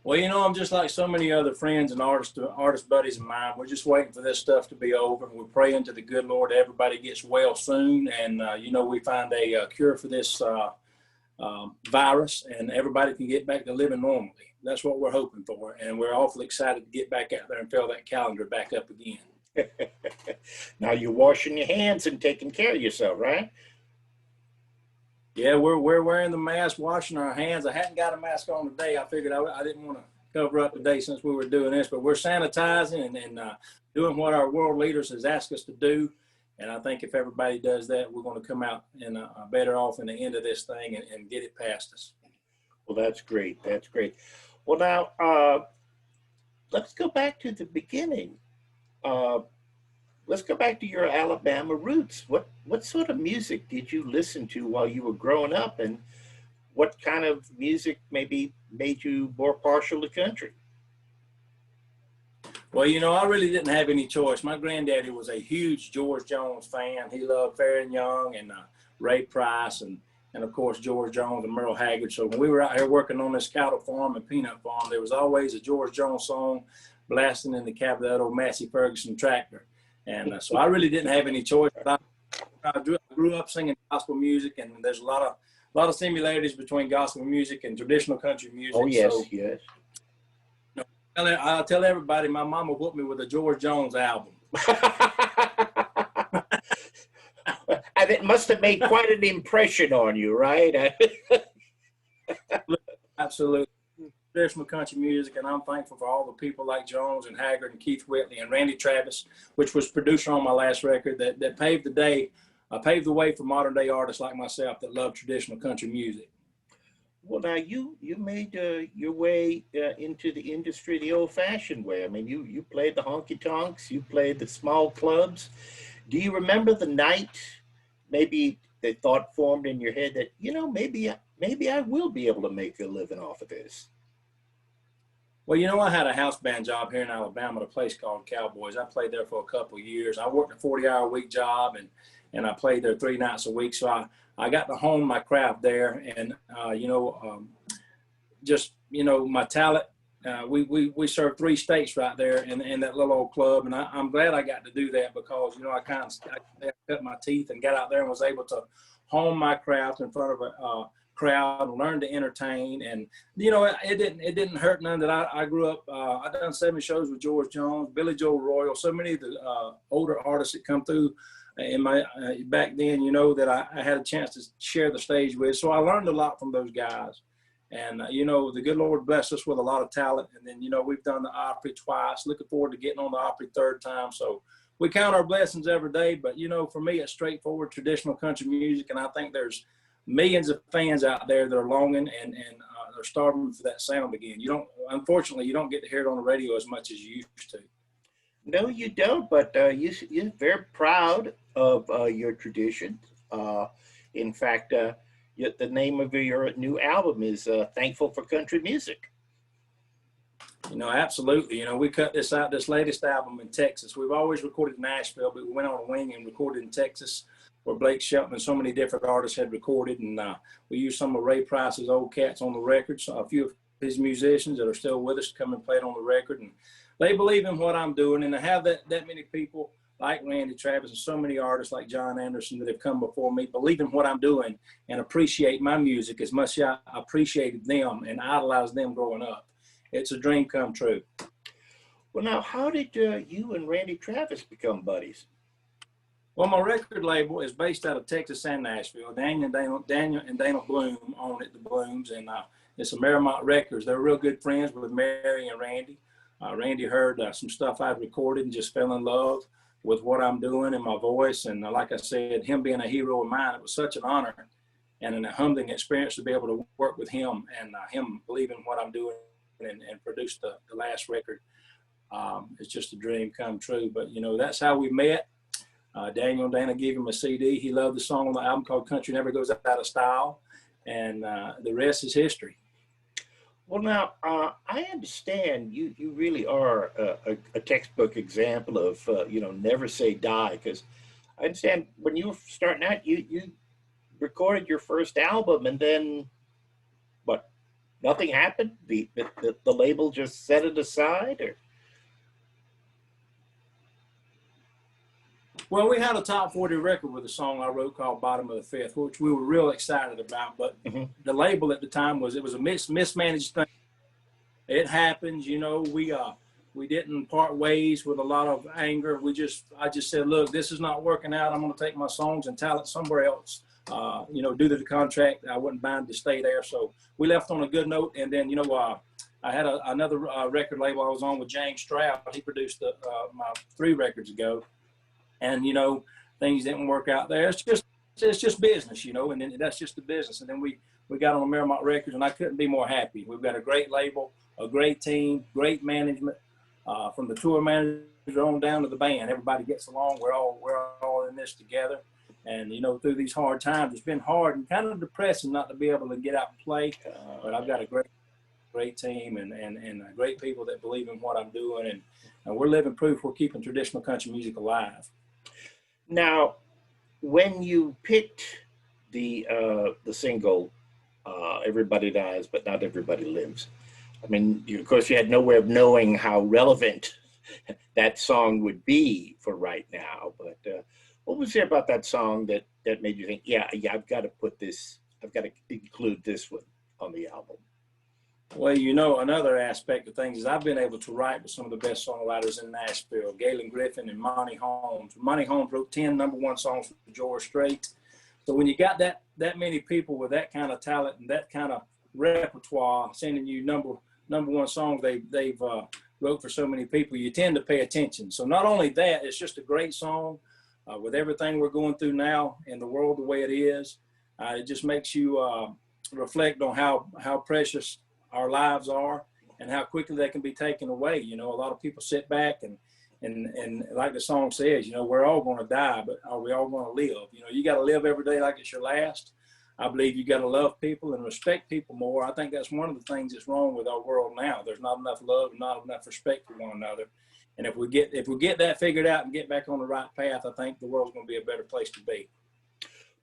Well, I'm just like so many other friends and artist buddies of mine. We're just waiting for this stuff to be over. We're praying to the good Lord everybody gets well soon, and we find a cure for this virus, and everybody can get back to living normally. That's what we're hoping for, and we're awfully excited to get back out there and fill that calendar back up again. Now you're washing your hands and taking care of yourself, right? Yeah, we're wearing the mask, washing our hands. I hadn't got a mask on today. I figured I didn't want to cover up today since we were doing this, but we're sanitizing and doing what our world leaders has asked us to do. And I think if everybody does that, we're going to come out and better off in the end of this thing and get it past us. Well, that's great. That's great. Well, now let's go back to the beginning. Uh, let's go back to your Alabama roots. What sort of music did you listen to while you were growing up, and what kind of music maybe made you more partial to country? Well, I really didn't have any choice. My granddaddy was a huge George Jones fan. He loved Fair and Young and Ray Price and of course George Jones and Merle Haggard. So when we were out here working on this cattle farm and peanut farm, there was always a George Jones song blasting in the cab of that old Massey Ferguson tractor. And so I really didn't have any choice. But I grew up singing gospel music, and there's a lot of similarities between gospel music and traditional country music. Oh yes, so, yes. I'll tell everybody my mama whooped me with a George Jones album. And it must have made quite an impression on you, right? Absolutely. Traditional country music, and I'm thankful for all the people like Jones and Haggard and Keith Whitley and Randy Travis, which was producer on my last record, that paved the way for modern day artists like myself that love traditional country music. Well, now you made your way into the industry the old-fashioned way. I mean, you played the honky tonks, you played the small clubs. Do you remember the night maybe the thought formed in your head that maybe I will be able to make a living off of this? Well, I had a house band job here in Alabama at a place called Cowboys. I played there for a couple of years. I worked a 40-hour-a-week job, and I played there 3 nights a week. So I got to hone my craft there, and my talent. We served 3 states right there in that little old club, and I'm glad I got to do that because I cut my teeth and got out there and was able to hone my craft in front of a crowd and learn to entertain. And it didn't hurt none that I grew up. I done 7 shows with George Jones, Billy Joe Royal, so many of the older artists that come through in my back then, that I had a chance to share the stage with. So I learned a lot from those guys. And, the good Lord blessed us with a lot of talent. And then, we've done the Opry twice, looking forward to getting on the Opry 3rd time. So we count our blessings every day. But, for me, it's straightforward traditional country music. And I think there's millions of fans out there that are longing and they're starving for that sound again. Unfortunately, you don't get to hear it on the radio as much as you used to. No, you don't, but you're very proud of your tradition. In fact, the name of your new album is Thankful for Country Music. Absolutely. We cut this latest album in Texas. We've always recorded in Nashville, but we went on a wing and recorded in Texas, where Blake Shelton and so many different artists had recorded. And we used some of Ray Price's old cats on the record. So a few of his musicians that are still with us come and play it on the record. And they believe in what I'm doing. And to have that many people like Randy Travis and so many artists like John Anderson that have come before me believe in what I'm doing and appreciate my music as much as I appreciated them and idolized them growing up. It's a dream come true. Well, now, how did you and Randy Travis become buddies? Well, my record label is based out of Texas and Nashville. Daniel and Dana Bloom own it, the Blooms, and it's a Merrimont Records. They're real good friends with Mary and Randy. Randy heard some stuff I'd recorded and just fell in love with what I'm doing and my voice. And like I said, him being a hero of mine, it was such an honor and a humbling experience to be able to work with him and him believing what I'm doing and produce the last record. It's just a dream come true. But, that's how we met. Daniel and Dana gave him a CD. He loved the song on the album called Country Never Goes Out of Style. And the rest is history. Well, now, I understand you really are a textbook example of, never say die. Because I understand when you were starting out, you recorded your first album and then, Nothing happened. The label just set it aside, or Well, we had a top 40 record with a song I wrote called Bottom of the Fifth, which we were real excited about. But the label at the time was, it was a mismanaged thing. It happens, you know. We didn't part ways with a lot of anger. I just said, look, this is not working out. I'm going to take my songs and talent somewhere else. You know, due to the contract, I wasn't bound to stay there. So we left on a good note. And then, you know, I had another record label I was on with James Stroud. He produced my 3 records ago. And, you know, things didn't work out there. It's just business, you know, and then that's just the business. And then we got on Merrimont Records, and I couldn't be more happy. We've got a great label, a great team, great management, from the tour manager on down to the band. Everybody gets along. We're all in this together. And, you know, through these hard times, it's been hard and kind of depressing not to be able to get out and play. But I've got a great team and great people that believe in what I'm doing. And we're living proof we're keeping traditional country music alive. Now, when you picked the single, "Everybody Dies, but Not Everybody Lives," I mean, of course, you had no way of knowing how relevant that song would be for right now. But what was there about that song that made you think, yeah, I've got to include this one on the album? Well, you know, another aspect of things is I've been able to write with some of the best songwriters in Nashville, Galen Griffin and Monty Holmes. Monty Holmes wrote 10 #1 songs for George Strait. So when you got that many people with that kind of talent and that kind of repertoire sending you number 1 songs they've wrote for so many people, you tend to pay attention. So not only that, it's just a great song. With everything we're going through now in the world the way it is, it just makes you reflect on how precious our lives are and how quickly they can be taken away. You know, a lot of people sit back and like the song says, you know, we're all going to die, but are we all going to live? You know, you got to live every day like it's your last. I believe you got to love people and respect people more. I think that's one of the things that's wrong with our world now. There's not enough love and not enough respect for one another. And if we get that figured out and get back on the right path, I think the world's going to be a better place to be.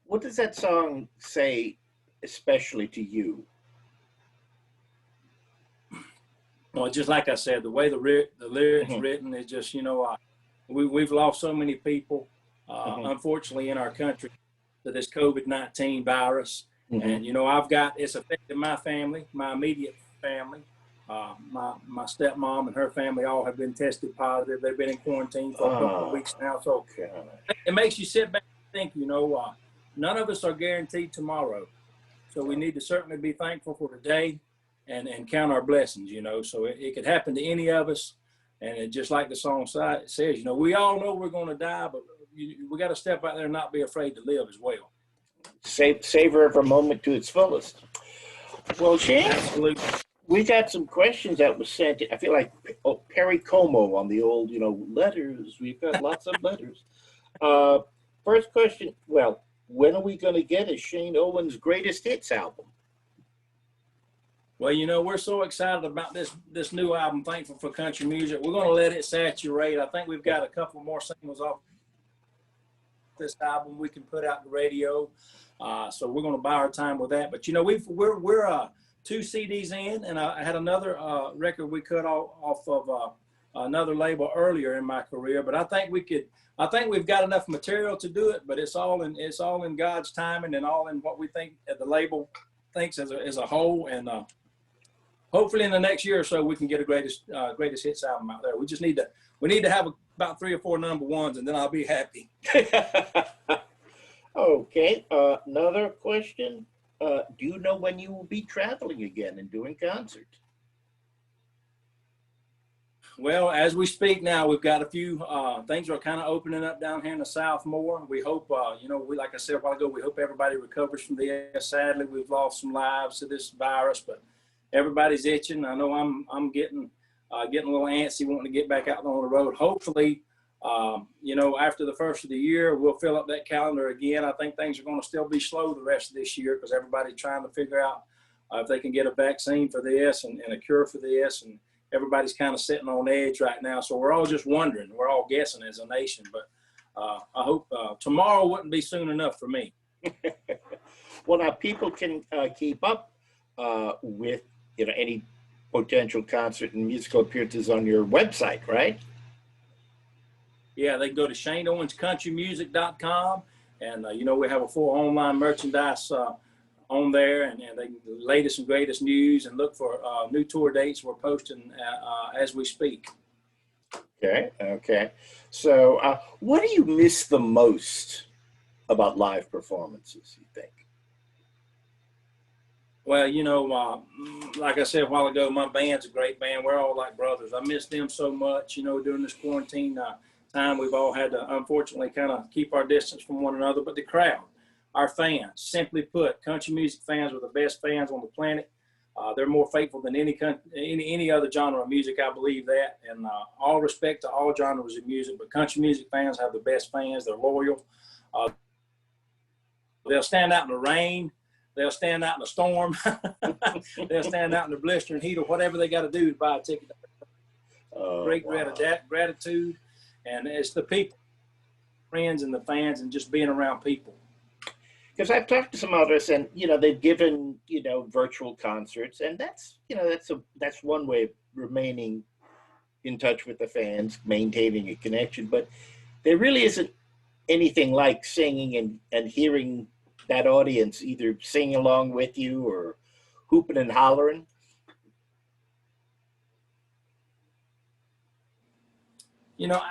What does that song say, especially to you? Well, just like I said, the way the lyrics written is just, you know, we've lost so many people, unfortunately, in our country to this COVID-19 virus. And, you know, it's affected my family, my immediate family. My stepmom and her family all have been tested positive. They've been in quarantine for a couple of weeks now. So it makes you sit back and think, you know, none of us are guaranteed tomorrow. So we need to certainly be thankful for today and count our blessings, you know. So it could happen to any of us. And it, just like the song says, you know, we all know we're going to die, but we got to step out there and not be afraid to live as well. Savor every moment to its fullest. Well, Shane, Absolutely. We got some questions that was sent. I feel like Perry Como on the old, you know, letters. We've got lots of letters. First question, well, when are we going to get a Shane Owens Greatest Hits album? Well, you know, we're so excited about this new album, Thankful for Country Music. We're going to let it saturate. I think we've got a couple more singles off this album we can put out the radio. So we're going to buy our time with that. But, you know, we're 2 CDs in, and I had another record we cut off of another label earlier in my career. But I think we've got enough material to do it, but it's all in God's timing and all in what we think the label thinks as a whole. And hopefully in the next year or so, we can get a greatest hits album out there. We need to have about 3 or 4 #1s, and then I'll be happy. Okay. Another question. Do you know when you will be traveling again and doing concerts? Well, as we speak now, we've got a few things are kind of opening up down here in the South more. We hope, you know, like I said a while ago, we hope everybody recovers from this. Sadly, we've lost some lives to this virus, but everybody's itching. I know I'm getting a little antsy, wanting to get back out on the road. Hopefully, you know, after the first of the year, we'll fill up that calendar again. I think things are going to still be slow the rest of this year because everybody's trying to figure out if they can get a vaccine for this and a cure for this. And everybody's kind of sitting on edge right now. So we're all just wondering. We're all guessing as a nation. But I hope tomorrow wouldn't be soon enough for me. Well, now people can keep up with any potential concert and musical appearances on your website, right? Yeah, they can go to ShaneOwensCountryMusic.com, and we have a full online merchandise on there, and they can the latest and greatest news, and look for new tour dates we're posting as we speak. Okay, okay. So, what do you miss the most about live performances, you think? Well, like I said a while ago, my band's a great band. We're all like brothers. I miss them so much, during this quarantine time. We've all had to, unfortunately, kind of keep our distance from one another. But the crowd, our fans, simply put, country music fans are the best fans on the planet. They're more faithful than any other genre of music. I believe that. And all respect to all genres of music, but country music fans have the best fans. They're loyal. They'll stand out in the rain. They'll stand out in the storm. They'll stand out in the blistering heat or whatever they got to do to buy a ticket. Great gratitude. And it's the people, friends and the fans, and just being around people. Because I've talked to some others, and they've given virtual concerts, and that's that's one way of remaining in touch with the fans, maintaining a connection. But there really isn't anything like singing and hearing that audience either sing along with you or hooping and hollering.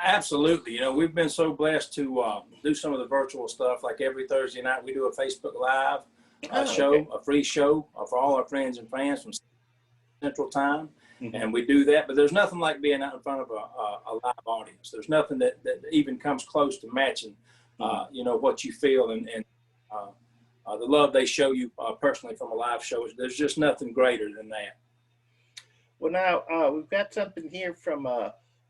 Absolutely. We've been so blessed to do some of the virtual stuff. Like every Thursday night, we do a Facebook Live show, okay. A free show for all our friends and fans from Central Time. Mm-hmm. And we do that. But there's nothing like being out in front of a live audience. There's nothing that even comes close to matching, what you feel and the love they show you personally from a live show. There's just nothing greater than that. Well, now we've got something here from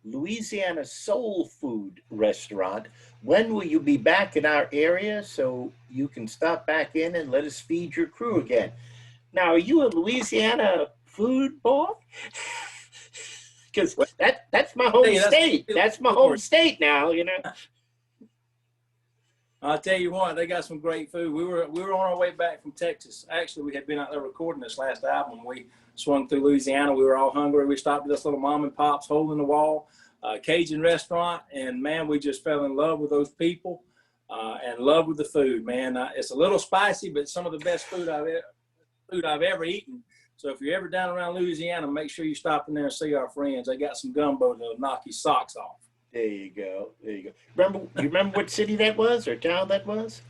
Louisiana Soul Food Restaurant. When will you be back in our area so you can stop back in and let us feed your crew again? Now, are you a Louisiana food boy? Because that's my home state. That's my home state now, I'll tell you what, they got some great food. We were on our way back from Texas. Actually, we had been out there recording this last album. We swung through Louisiana. We were all hungry. We stopped at this little mom and pop's hole in the wall Cajun restaurant, and man, we just fell in love with those people and love with the food. Man, it's a little spicy, but some of the best food I've ever eaten. So if you're ever down around Louisiana, make sure you stop in there and see our friends. They got some gumbo that'll knock your socks off. There you go. There you go. You remember what city that was or town that was?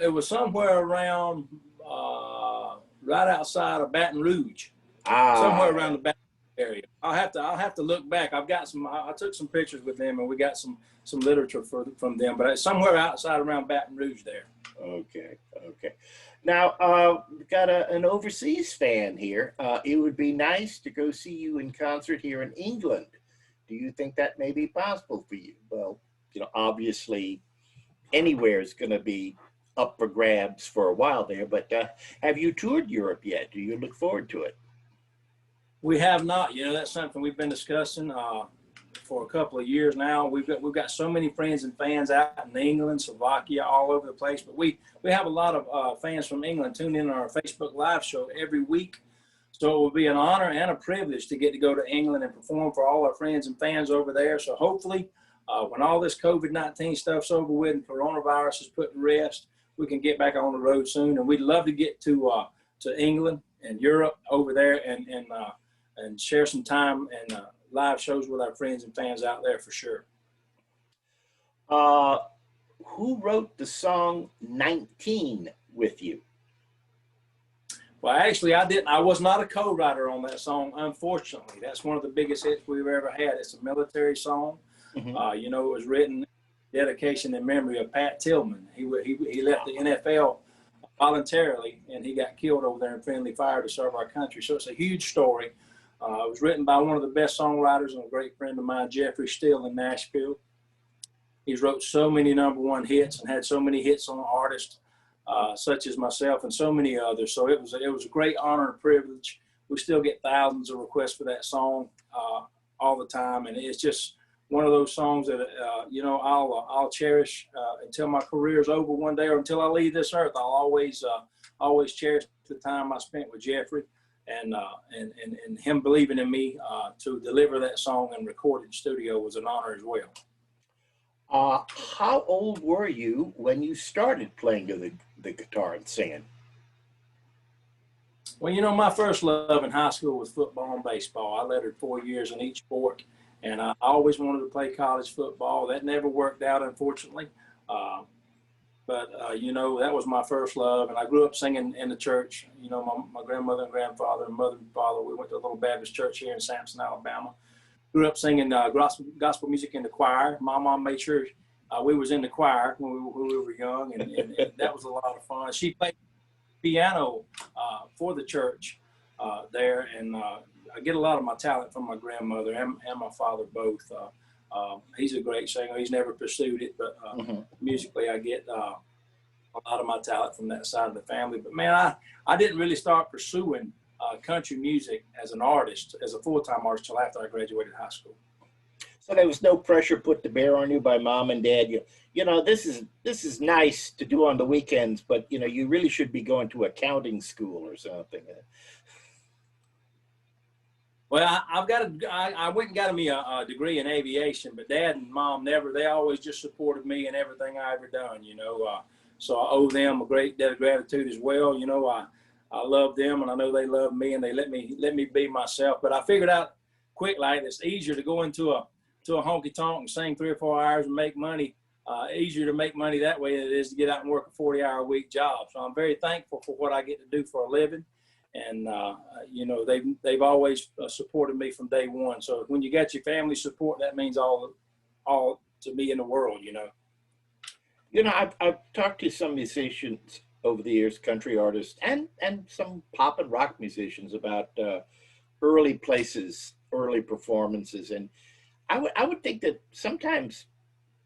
It was somewhere around right outside of Baton Rouge. Somewhere around the Baton Rouge area. I'll have to look back. I took some pictures with them, and we got some literature from them, but it's somewhere outside around Baton Rouge there. Okay. Now, we've got an overseas fan here. It would be nice to go see you in concert here in England. Do you think that may be possible for you? Well, obviously anywhere is going to be up for grabs for a while there, but have you toured Europe yet? Do you look forward to it? We have not. That's something we've been discussing for a couple of years now. We've got so many friends and fans out in England, Slovakia, all over the place. But we have a lot of fans from England tune in on our Facebook Live show every week. So it will be an honor and a privilege to get to go to England and perform for all our friends and fans over there. So hopefully, when all this COVID-19 stuff's over with and coronavirus is put to rest, we can get back on the road soon. And we'd love to get to England and Europe over there and share some time and live shows with our friends and fans out there for sure. Who wrote the song 19 with you? Well, actually, I didn't. I was not a co-writer on that song, unfortunately. That's one of the biggest hits we've ever had. It's a military song. Mm-hmm. It was written in dedication in memory of Pat Tillman. He left the NFL voluntarily, and he got killed over there in friendly fire to serve our country. So it's a huge story. It was written by one of the best songwriters and a great friend of mine, Jeffrey Steele in Nashville. He's wrote so many #1 hits and had so many hits on artists such as myself and so many others. So it was a great honor and privilege. We still get thousands of requests for that song all the time, and it's just one of those songs that I'll cherish until my career is over one day, or until I leave this earth. I'll always always cherish the time I spent with Jeffrey, and him believing in me to deliver that song and record it in studio was an honor as well. How old were you when you started playing the guitar and singing? Well, you know, my first love in high school was football and baseball. I lettered 4 years in each sport, and I always wanted to play college football. That never worked out, unfortunately. But you know, that was my first love, and I grew up singing in the church. You know, my grandmother and grandfather and mother and father, we went to a little Baptist church here in Sampson, Alabama. Grew up singing gospel music in the choir. My mom made sure we was in the choir when we were young, and that was a lot of fun. She played piano for the church there, and I get a lot of my talent from my grandmother and my father both. He's a great singer. He's never pursued it, but musically I get a lot of my talent from that side of the family. But man, I didn't really start pursuing country music as an artist, as a full-time artist, till after I graduated high school. So there was no pressure put to bear on you by mom and dad. You know, this is nice to do on the weekends, but you know, you really should be going to accounting school or something. Well, I went and got me a degree in aviation, but Dad and Mom they always just supported me in everything I ever done, you know. So I owe them a great debt of gratitude as well. You know, I love them, and I know they love me, and they let me be myself. But I figured out quick, like, it's easier to go into a honky tonk and sing 3 or 4 hours and make money. Easier to make money that way than it is to get out and work a 40-hour-a-week job. So I'm very thankful for what I get to do for a living. And, you know, they've always supported me from day one. So when you got your family support, that means all to me in the world, you know. You know, I've talked to some musicians over the years, country artists, and some pop and rock musicians about early places, early performances. And I would think that sometimes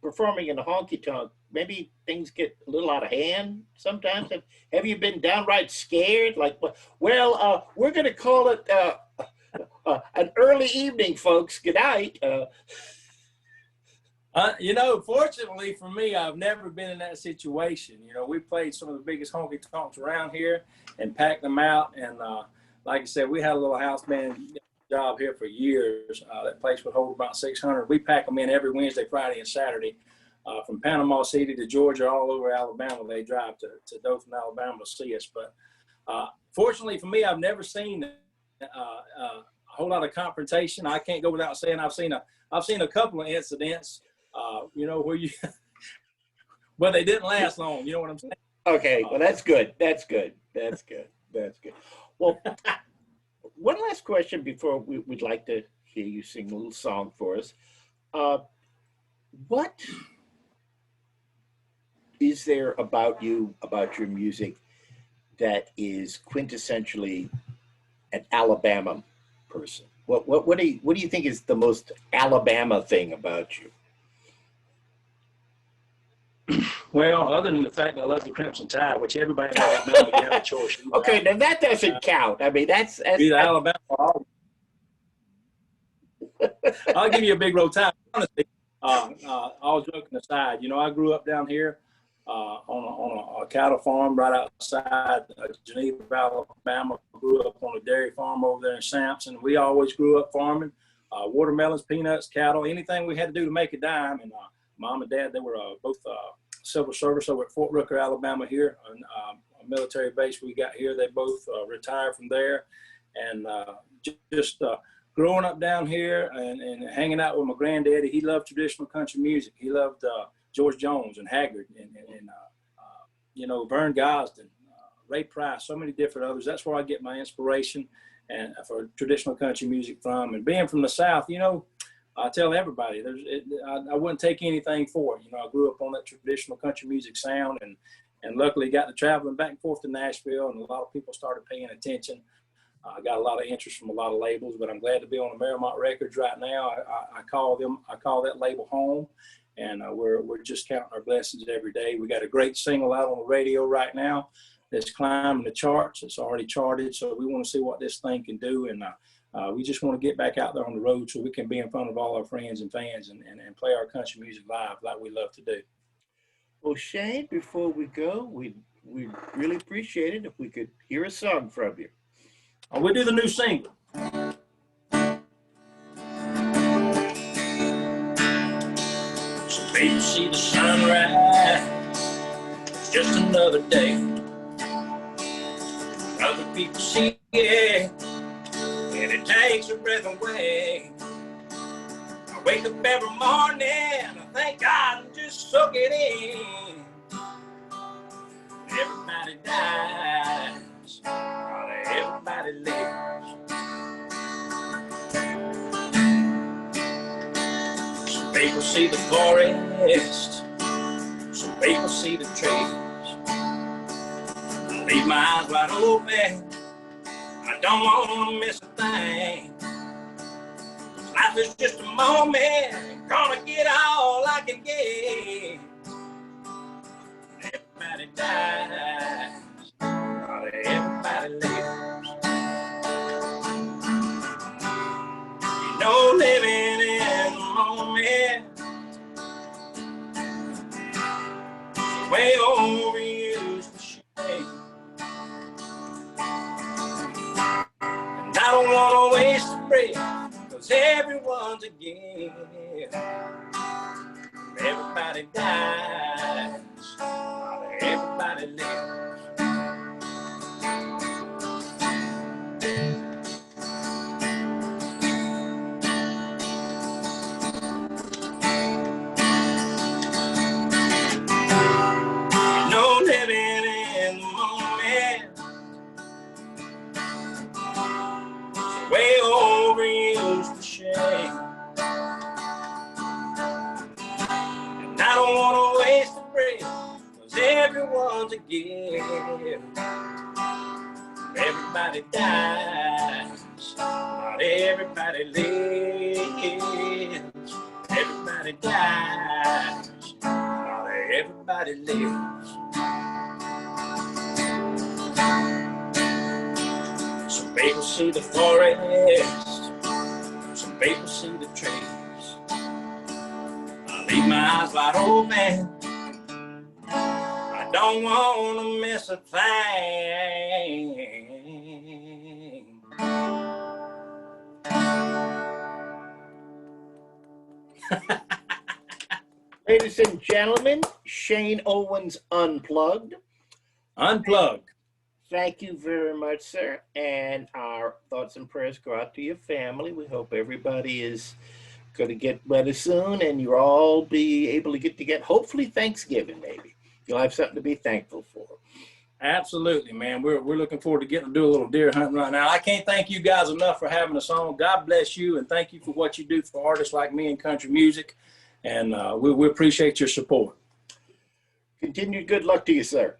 performing in a honky tonk, maybe things get a little out of hand sometimes. Have you been downright scared? Like, well, we're going to call it an early evening, folks. Good night. You know, fortunately for me, I've never been in that situation. You know, we played some of the biggest honky tonks around here and packed them out. And like I said, we had a little house band job here for years. That place would hold about 600. We pack them in every Wednesday, Friday, and Saturday. From Panama City to Georgia, all over Alabama. They drive to Dothan, Alabama to see us. But fortunately for me, I've never seen a whole lot of confrontation. I can't go without saying I've seen a couple of incidents, you know, where but they didn't last long. You know what I'm saying? Okay, well, that's good. That's good. That's good. That's good. Well, one last question before we'd like to hear you sing a little song for us. What is there about you, about your music, that is quintessentially an Alabama person? What do you think is the most Alabama thing about you? Well, other than the fact that I love the Crimson Tide, which everybody in Alabama can have a choice. Okay, now that doesn't count. I mean, that's either Alabama or I'll give you a big road time. Honestly, all joking aside, you know, I grew up down here on a cattle farm right outside Geneva, Alabama. Grew up on a dairy farm over there in Sampson. We always grew up farming, watermelons, peanuts, cattle, anything we had to do to make a dime. And Mom and Dad, they were both civil service over at Fort Rooker, Alabama here, a military base we got here. They both retired from there. And just growing up down here and hanging out with my granddaddy, he loved traditional country music. He loved George Jones and Haggard and you know, Vern Gosdin, Ray Price, so many different others. That's where I get my inspiration and for traditional country music from. And being from the South, you know, I tell everybody, I wouldn't take anything for it. You know, I grew up on that traditional country music sound, and luckily got to traveling back and forth to Nashville, and a lot of people started paying attention. I got a lot of interest from a lot of labels, but I'm glad to be on the Merrimont Records right now. I call that label home, and we're just counting our blessings every day. We got a great single out on the radio right now that's climbing the charts. It's already charted, so we want to see what this thing can do, and we just want to get back out there on the road so we can be in front of all our friends and fans and play our country music live like we love to do. Well, Shane, before we go, we'd we'd really appreciate it if we could hear a song from you. We'll do the new single. So baby, see the sunrise. It's just another day. Other people see it, and it takes your breath away. I wake up every morning, I thank God and just soak it in. Everybody dies, while everybody lives. Some people see the forest, some people see the trees. I leave my eyes wide open, I don't want to miss a thing. Life is just a moment, gonna get all I can get. Everybody dies, while everybody lives. You know, living in the moment, way overused for shame. And I don't want to waste a breath, 'cause everyone's a gift. Everybody dies, while everybody lives. You know, living in the moment, way overused for shame. And I don't want to waste a breath, 'cause everyone's a gift. Everybody dies, not everybody lives. Everybody dies, not everybody lives. Some people see the forest, some people see the trees. I leave my eyes wide open, I don't want to miss a thing. Ladies and gentlemen, Shane Owens Unplugged. Unplugged. Thank you very much, sir. And our thoughts and prayers go out to your family. We hope everybody is going to get better soon and you'll all be able to get together. Hopefully Thanksgiving, maybe. You'll have something to be thankful for. Absolutely, man. We're looking forward to getting to do a little deer hunting right now. I can't thank you guys enough for having us on. God bless you, and thank you for what you do for artists like me in country music. And we appreciate your support. Continued good luck to you, sir.